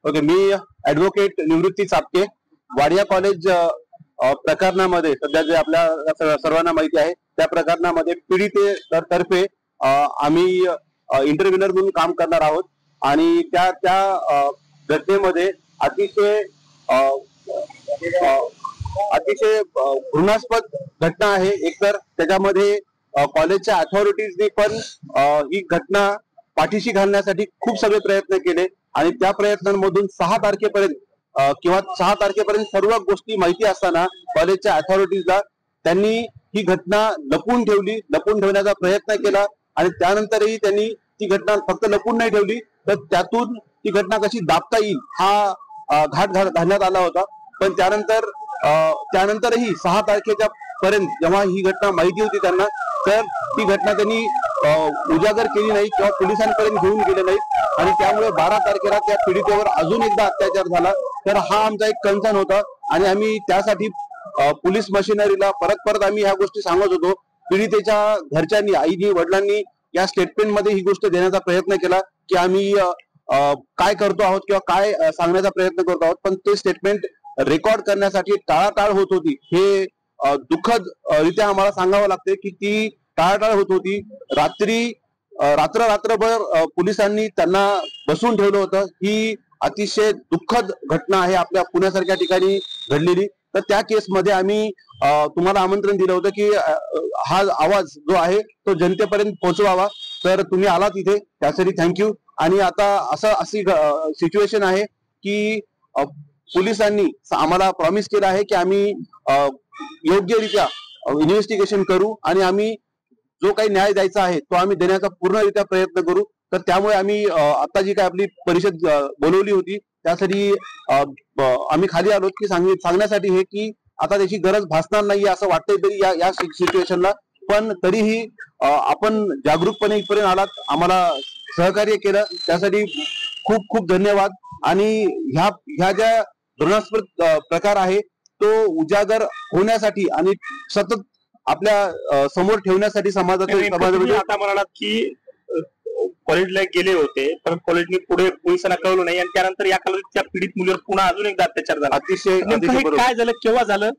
Okay, मी advocate निवृत्ती चापके. Wadia college प्रकरणामध्ये सध्या जे आपल्या सर्वांना माहिती आहे त्या प्रकरणामध्ये पीडितेतर्फे आम्ही इंटरव्ह्युनर म्हणून काम करणार आहोत आणि त्या घटनेमध्ये अतिशय घृणास्पद घटना आहे. एकतर त्याच्यामध्ये कॉलेजच्या अथॉरिटीजनी पण ही घटना पाठीशी घालण्यासाठी खूप सगळे प्रयत्न केले आणि त्या प्रयत्नांमधून 6 तारखेपर्यंत सर्व गोष्टी माहिती असताना कॉलेजच्या अथॉरिटीजला त्यांनी ही घटना लपवून ठेवण्याचा प्रयत्न केला आणि त्यानंतरही त्यांनी ती घटना फक्त लपवून नाही ठेवली तर त्यातून ती घटना कशी दाबता येईल हा घाट घालण्यात आला होता. पण त्यानंतरही 6 तारखेच्या पर्यंत जेव्हा ही घटना माहिती होती त्यांना, तर ती घटना त्यांनी उजागर केली नाही किंवा पोलिसांपर्यंत घेऊन गेले नाहीत आणि त्यामुळे 12 तारखेला त्या पीडितेवर अजून एकदा अत्याचार झाला. तर हा आमचा एक कन्सर्न होता आणि आम्ही त्यासाठी पोलीस मशिनरीला परत आम्ही ह्या गोष्टी सांगत होतो. पीडितेच्या घरच्यांनी, आईनी, वडिलांनी या स्टेटमेंटमध्ये ही गोष्ट देण्याचा प्रयत्न केला की आम्ही काय करतो आहोत किंवा काय सांगण्याचा प्रयत्न करतो आहोत, पण ते स्टेटमेंट रेकॉर्ड करण्यासाठी टाळाटाळ होत होती. हे दुःखद रित्या आम्हाला सांगावं लागते की ती टाळाटाळ होत होती. रात्रभर पोलिसांनी त्यांना बसवून ठेवलं होतं. ही अतिशय दुःखद घटना आहे आपल्या पुण्यासारख्या ठिकाणी घडलेली. तर त्या केसमध्ये आम्ही तुम्हाला आमंत्रण दिलं होतं की हा आवाज जो आहे तो जनतेपर्यंत पोहोचवावा. तर तुम्ही आलात इथे, त्यासाठी थँक्यू. आणि आता अशी सिच्युएशन आहे की पोलिसांनी आम्हाला प्रॉमिस केलं आहे की आम्ही योग्यरित्या इन्व्हेस्टिगेशन करू आणि आम्ही जो काही न्याय द्यायचा आहे तो आम्ही देण्याचा पूर्णरित्या प्रयत्न करू. तर त्यामुळे आम्ही आता जी काय आपली परिषद बोलवली होती त्यासाठी आम्ही खाली आलो की सांगण्यासाठी हे की आता त्याची गरज भासणार नाहीये असं वाटतंय तरी या सिच्युएशनला. पण तरीही आपण जागरूकपणे इथपर्यंत आलात, आम्हाला सहकार्य केलं, त्यासाठी खूप खूप धन्यवाद. आणि ह्या ज्या घृणास्पद प्रकार आहे तो उजागर होण्यासाठी आणि सतत आपल्या समोर ठेवण्यासाठी समाजामध्ये आता म्हणालात की कॉलेजला गेले होते पण कॉलेजने पुढे पोलिसांना कळवलं नाही आणि त्यानंतर या कालावधीत त्या पीडित मुलीवर पुन्हा अजून एकदा अत्याचार झाला. अतिशय काय झालं, केव्हा झालं?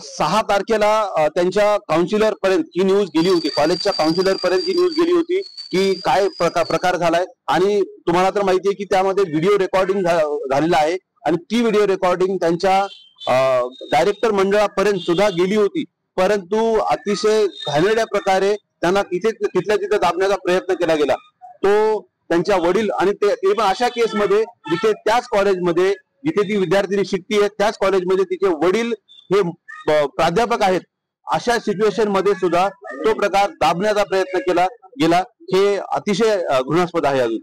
6 तारखेला त्यांच्या काउन्सिलर पर्यंत ही न्यूज गेली होती, कॉलेजच्या काउन्सिलर पर्यंत ही न्यूज गेली होती की काय प्रकार झालाय. आणि तुम्हाला तर माहिती आहे की त्यामध्ये व्हिडिओ रेकॉर्डिंग झालेला आहे आणि ती व्हिडिओ रेकॉर्डिंग त्यांच्या डायरेक्टर मंडळापर्यंत सुद्धा गेली होती. परंतु अतिशय घाणेरड्या प्रकारे त्यांना तिथल्या तिथे दाबण्याचा प्रयत्न केला गेला. तो त्यांच्या वडील आणि ते पण अशा केसमध्ये जिथे त्याच कॉलेजमध्ये जिथे ती विद्यार्थिनी शिकतीये त्याच कॉलेजमध्ये तिचे वडील हे प्राध्यापक आहेत. अशा सिच्युएशन मध्ये सुद्धा तो प्रकार दाबण्याचा प्रयत्न केला गेला. हे अतिशय घृणास्पद आहे अजून.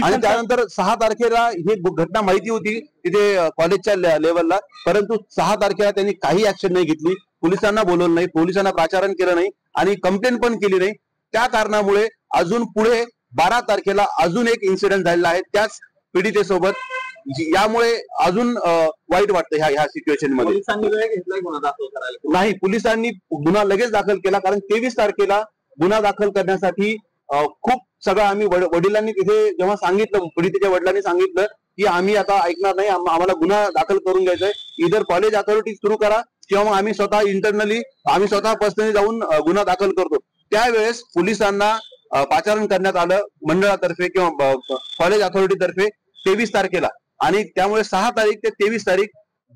आणि त्यानंतर 6 तारखेला ही घटना माहिती होती तिथे कॉलेजच्या लेवलला, परंतु 6 तारखेला त्यांनी काही ऍक्शन नाही घेतली, पोलिसांना बोलवलं नाही, पोलिसांना प्राचारण केलं नाही आणि कंप्लेंट पण केली नाही. त्या कारणामुळे अजून पुढे 12 तारखेला अजून एक इन्सिडेंट झालेला आहे त्याच पीडितेसोबत. यामुळे अजून वाईट वाटतं ह्या सिच्युएशन मध्ये. पोलिसांनी वेळ घेतलाय गुन्हा दाखल करायला? नाही, पोलिसांनी गुन्हा लगेच दाखल केला, कारण 23 तारखेला गुन्हा दाखल करण्यासाठी खूप सगळं आम्ही वडिलांनी तिथे जेव्हा सांगितलं, पीडितेच्या वडिलांनी सांगितलं की आम्ही आता ऐकणार नाही, आम्हाला गुन्हा दाखल करून घ्यायचाय, इधर कॉलेज अथॉरिटी सुरू करा किंवा मग आम्ही स्वतः पर्सनली जाऊन गुन्हा दाखल करतो. त्यावेळेस पोलिसांना पाचारण करण्यात आलं मंडळातर्फे किंवा कॉलेज अथॉरिटी तर्फे 23 तारखेला. आणि त्यामुळे 6 तारीख ते 23 तारीख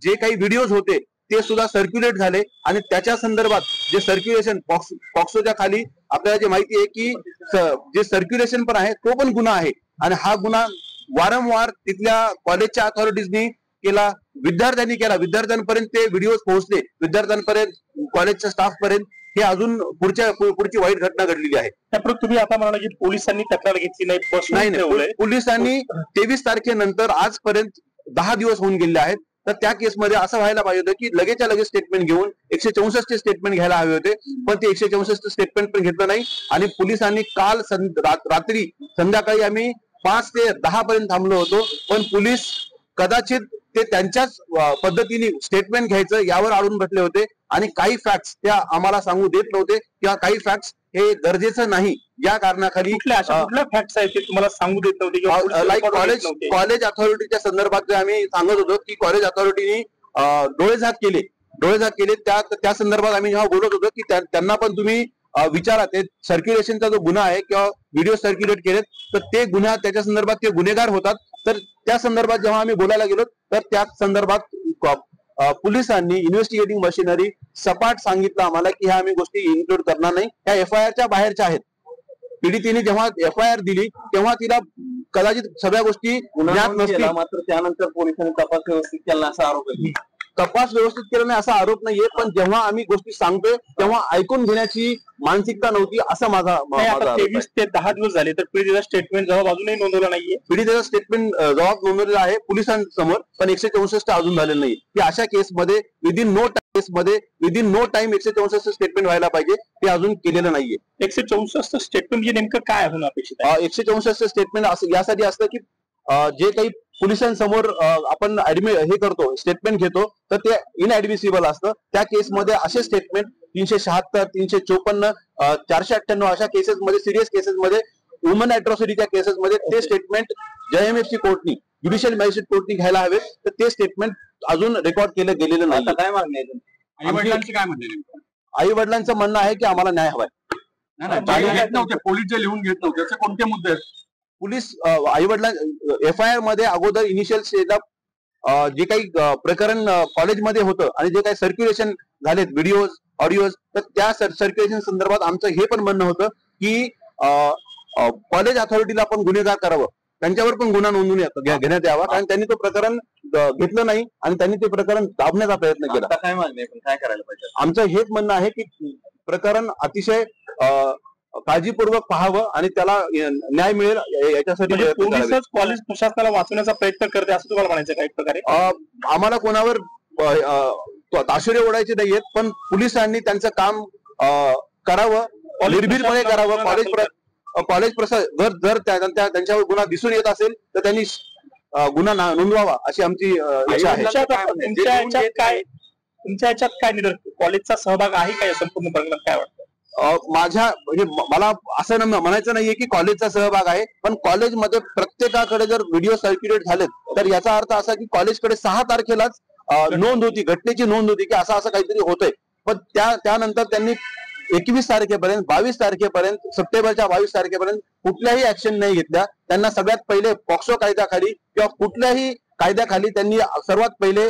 जे काही व्हिडिओज होते ते सुद्धा सर्क्युलेट झाले आणि त्याच्या संदर्भात जे सर्क्युलेशन पॉक्सोच्या खाली आपल्याला जे माहिती आहे की जे सर्क्युलेशन पण आहे तो पण गुन्हा आहे. आणि हा गुन्हा वारंवार तिथल्या कॉलेजच्या अथॉरिटीजनी केला, विद्यार्थ्यांनी केला, विद्यार्थ्यांपर्यंत ते व्हिडिओज पोहोचले, विद्यार्थ्यांपर्यंत, कॉलेजच्या स्टाफ पर्यंत. हे अजून पुढची वाईट घटना घडलेली आहे. त्यामुळे तुम्ही आता म्हणाला की पोलिसांनी तक्रार घेतली नाही. पोलिसांनी 23 तारखेनंतर आजपर्यंत 10 दिवस होऊन गेले आहेत. तर त्या केसमध्ये असं व्हायला पाहिजे होतं की लगेच स्टेटमेंट घेऊन 164 स्टेटमेंट घ्यायला हवे होते, पण ते 164 स्टेटमेंट पण घेतलं नाही. आणि पोलिसांनी काल रात्री संध्याकाळी आम्ही 5 ते 10 पर्यंत थांबलो होतो, पण पोलीस कदाचित ते त्यांच्याच पद्धतीने स्टेटमेंट घ्यायचं यावर अडून बसले होते आणि काही फॅक्ट्स त्या आम्हाला सांगू देत नव्हते किंवा काही फॅक्ट्स हे गरजेचं नाही या कारणाखाली कुठल्या फॅक्ट्स आहेत ते तुम्हाला सांगू देत नव्हते? लाईक कॉलेज अथॉरिटीच्या संदर्भात आम्ही सांगत होतो की कॉलेज अथॉरिटीने डोळेझाक केले त्या संदर्भात आम्ही जेव्हा बोलत होतो की त्यांना पण तुम्ही विचारा, ते सर्क्युलेशनचा जो गुन्हा आहे किंवा व्हिडिओ सर्क्युलेट केलेत तर ते गुन्हा त्याच्या संदर्भात ते गुन्हेगार होतात. तर त्या संदर्भात जेव्हा आम्ही बोलायला गेलो तर त्या संदर्भात पोलिसांनी इन्व्हेस्टिगेटिंग मशिनरी सपाट सांगितलं आम्हाला की ह्या आम्ही गोष्टी इन्क्लूड करणार नाही, ह्या FIRच्या बाहेरच्या आहेत. पीडितेने जेव्हा FIR दिली तेव्हा तिला कदाचित सगळ्या गोष्टी ज्ञात नसतील, मात्र त्यानंतर पोलिसांनी तपास व्यवस्थित केला असा आरोप आहे. तपास व्यवस्थित केला नाही असा आरोप नाहीये, पण जेव्हा आम्ही गोष्टी सांगतोय तेव्हा ऐकून घेण्याची मानसिकता नव्हती असं माझा 23 ते 10 दिवस झाले तर पीडितेचा स्टेटमेंट जबाब अजूनही नोंदवला नाहीये. पीडितेचा स्टेटमेंट जबाब नोंदवलेला आहे पोलिसांसमोर, पण 164 अजून झालेलं नाही. की अशा केसमध्ये विदिन नो टाइम 164 स्टेटमेंट व्हायला पाहिजे, ते अजून केलेलं नाहीये. 164 स्टेटमेंट म्हणजे नेमकं काय होणं अपेक्षित आहे? 164 स्टेटमेंट यासाठी असतं की जे काही पोलिसांसमोर आपण हे करतो, स्टेटमेंट घेतो, तर ते इनएडमिसिबल असतं. त्या केसमध्ये असे स्टेटमेंट 376, 354, 498 अशा केसेसमध्ये, सिरियस केसेसमध्ये, वुमन अॅट्रॉसिटीच्या केसेसमध्ये ते स्टेटमेंट JMFC कोर्टनी, ज्युडिशियल मॅजिस्ट्रेट कोर्टनी घ्यायला हवे. तर ते स्टेटमेंट अजून रेकॉर्ड केलं गेलेलं नाही. काय मागणी आहे? आई-वडिलांची काय म्हणणे? आई वडिलांचं म्हणणं आहे की आम्हाला न्याय हवाय. पोलीस जे लिहून घेत नव्हते त्याचे कोणते मुद्दे आहेत? पोलीस आई वडिलां FIR मध्ये अगोदर इनिशियल स्टेजला जे काही प्रकरण कॉलेजमध्ये होतं आणि जे काही सर्क्युलेशन झालेत व्हिडिओज ऑडिओज, तर त्या सर्क्युलेशन संदर्भात आमचं हे पण म्हणणं होतं की कॉलेज अथॉरिटीला पण गुन्हेगार करावं, त्यांच्यावर पण गुन्हा नोंदवून घेण्यात यावा, कारण त्यांनी तो प्रकरण घेतलं नाही आणि त्यांनी ते प्रकरण दाबण्याचा प्रयत्न केला. काय मागणी आहे, काय करायला पाहिजे? आमचं हेच म्हणणं आहे की प्रकरण अतिशय काळजीपूर्वक पाहावं आणि त्याला न्याय मिळेल याच्यासाठी पोलीसच कॉलेज प्रशासनाला वाचवण्याचा प्रयत्न करते असं तुम्हाला म्हणायचं का? एक प्रकारे आम्हाला कोणावर ताशेरे ओढायचे नाहीयेत, पण पोलिसांनी त्यांचं काम करावं, निर्भीडपणे करावं. कॉलेज प्रशासन जर त्यांच्यावर गुन्हा दिसून येत असेल तर त्यांनी गुन्हा नोंदवावा अशी आमची इच्छा आहे. तुमच्या याच्यात काय कॉलेजचा सहभाग आहे का या संपूर्ण प्रकरणात? काय वाटतं? म्हणजे मला असं म्हणायचं नाहीये की कॉलेजचा सहभाग आहे, पण कॉलेजमध्ये प्रत्येकाकडे जर व्हिडिओ सर्क्युलेट झालेत तर याचा अर्थ असा की कॉलेजकडे 6 तारखेलाच नोंद होती, घटनेची नोंद होती की असं काहीतरी होतंय. पण त्यानंतर त्यांनी 21 तारखेपर्यंत, 22 तारखेपर्यंत, सप्टेंबरच्या 22 तारखेपर्यंत कुठल्याही ऍक्शन नाही घेतल्या. त्यांना सगळ्यात पहिले पॉक्सो कायद्याखाली किंवा कुठल्याही कायद्याखाली त्यांनी सर्वात पहिले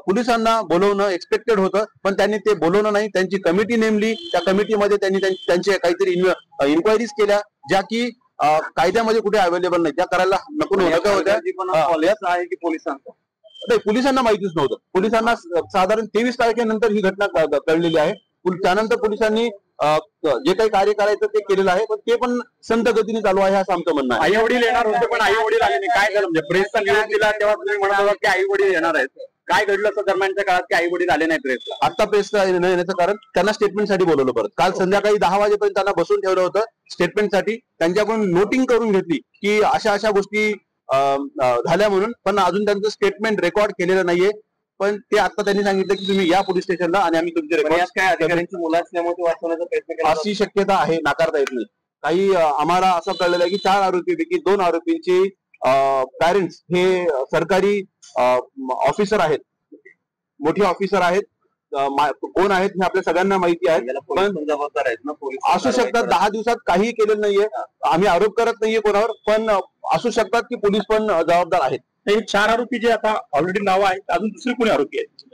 पोलिसांना बोलवणं एक्सपेक्टेड होतं, पण त्यांनी ते बोलवणं नाही. त्यांची कमिटी नेमली, त्या कमिटीमध्ये त्यांनी त्यांचे काहीतरी इन्क्वायरीज केल्या ज्या की कायद्यामध्ये कुठे अवेलेबल नाही, त्या करायला नको होत्या. आहे की पोलिसांचं नाही, पोलिसांना माहितीच नव्हतं. पोलिसांना साधारण 23 तारखेनंतर ही घटना कळलेली आहे. त्यानंतर पोलिसांनी जे काही कार्य करायचं ते केलेलं आहे, पण ते पण संत गतीने चालू आहे असं आमचं म्हणणं आहे. आई वडील येणार होते पण आई वडील आले नाही, काय झालं? म्हणजे प्रेसचा निरोप दिला तेव्हा तुम्ही म्हणाला की आई वडील येणार आहेत, काय घडलं असं दरम्यानच्या काळात की आई वडील आले नाही प्रेसला? आता प्रेसला न येण्याचं कारण त्यांना स्टेटमेंटसाठी बोलवलं. परत काल संध्याकाळी 10 वाजेपर्यंत त्यांना बसून ठेवलं होतं स्टेटमेंटसाठी. त्यांच्याकडून नोटिंग करून घेतली की अशा गोष्टी झाल्या म्हणून, पण अजून त्यांचं स्टेटमेंट रेकॉर्ड केलेलं नाहीये. पण ते आता त्यांनी सांगितलं की तुम्ही या पोलीस स्टेशनला आणि आम्ही तुमचे रेकॉर्ड. काय अधिकाऱ्यांची मुलं असल्यामुळे वाचवण्याचा प्रयत्न केला अशी शक्यता आहे, नाकारता येत नाही. काही आम्हाला असं कळलेलं आहे की 4 आरोपीपैकी 2 आरोपींची पॅरेंट्स हे सरकारी ऑफिसर आहेत, मोठे ऑफिसर आहेत. कोण आहेत हे आपल्या सगळ्यांना माहिती आहे, पण जबाबदार आहेत ना पोलीस. असू शकतात 10 दिवसात काही केलेलं नाहीये. आम्ही आरोप करत नाहीये कोणावर, पण असू शकतात की पोलीस पण जबाबदार आहेत. हे 4 आरोपी जे आता ऑलरेडी नाव आहेत, अजून दुसरे कोणी आरोपी आहेत?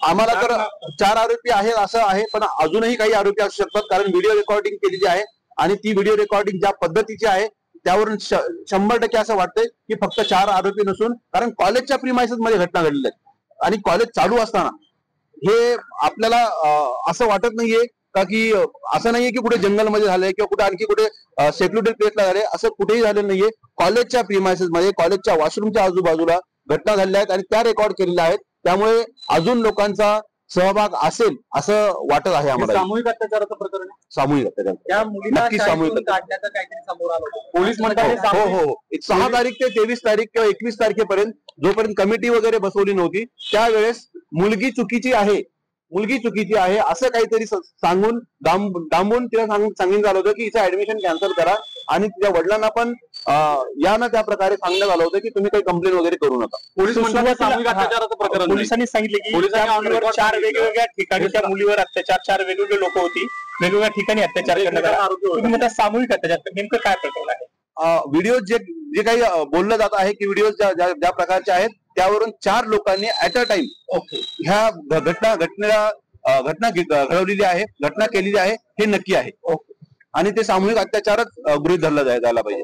आम्हाला तर 4 आरोपी आहेत असं आहे, पण अजूनही काही आरोपी असू शकतात, कारण व्हिडिओ रेकॉर्डिंग केलेली आहे आणि ती व्हिडिओ रेकॉर्डिंग ज्या पद्धतीची आहे त्यावरून 100% असं वाटतंय की फक्त 4 आरोपी नसून, कारण कॉलेजच्या प्रिमायसेस मध्ये घटना घडलेल्या आहेत आणि कॉलेज चालू असताना हे आपल्याला असं वाटत नाहीये का की असं नाहीये की कुठे जंगलमध्ये झालंय किंवा कुठे आणखी कुठे सेक्युरिटी प्लेसला झालंय, असं कुठेही झालेलं नाहीये. कॉलेजच्या प्रिमायसेस मध्ये, कॉलेजच्या वॉशरूमच्या आजूबाजूला घटना झालेल्या आहेत आणि त्या रेकॉर्ड केलेल्या आहेत. त्यामुळे अजून लोकांचा सहभाग असेल असं वाटत आहे आम्हाला. सामूहिक अत्याचाराचं प्रकरण आहे. सामूहिक अत्याचार, त्या मुलीला नक्की सामूहिक काढण्याचं काहीतरी समोर आलं. पोलीस म्हणतात हो 6 तारीख ते 23 तारीख किंवा 21 तारखेपर्यंत जोपर्यंत कमिटी वगैरे बसवली नव्हती त्यावेळेस मुलगी चुकीची आहे मुलगी चुकीची आहे असं काहीतरी सांगून डांबून तिला सांगितलं झालं होतं की हिचं ऍडमिशन कॅन्सल करा आणि तिच्या वडिलांना पण या त्या प्रकारे सांगण्यात आलं होतं की तुम्ही काही कंप्लेंट वगैरे करू नका. पोलीस म्हणतात सामूहिक अत्याचाराचं प्रकरण नाही. पोलिसांनी सांगितले की त्या मुलीवर 4 वेगवेगळ्या ठिकाणी त्या मुलीवर अत्याचार 4 वेगवेगळे लोक होती वेगवेगळ्या ठिकाणी अत्याचार करण्यात आला. तुम्ही म्हणता सामूहिक अत्याचार नेमकं काय प्रकरण आहे? व्हिडिओ जे काही बोललं जात आहे की व्हिडिओ ज्या प्रकारचे आहेत त्यावरून 4 लोकांनी ऍट अ टाइम ह्या घटना घडवलेली आहे, घटना केलेली आहे हे नक्की आहे आणि ते सामूहिक अत्याचारच गृहीत धरला जायला पाहिजे.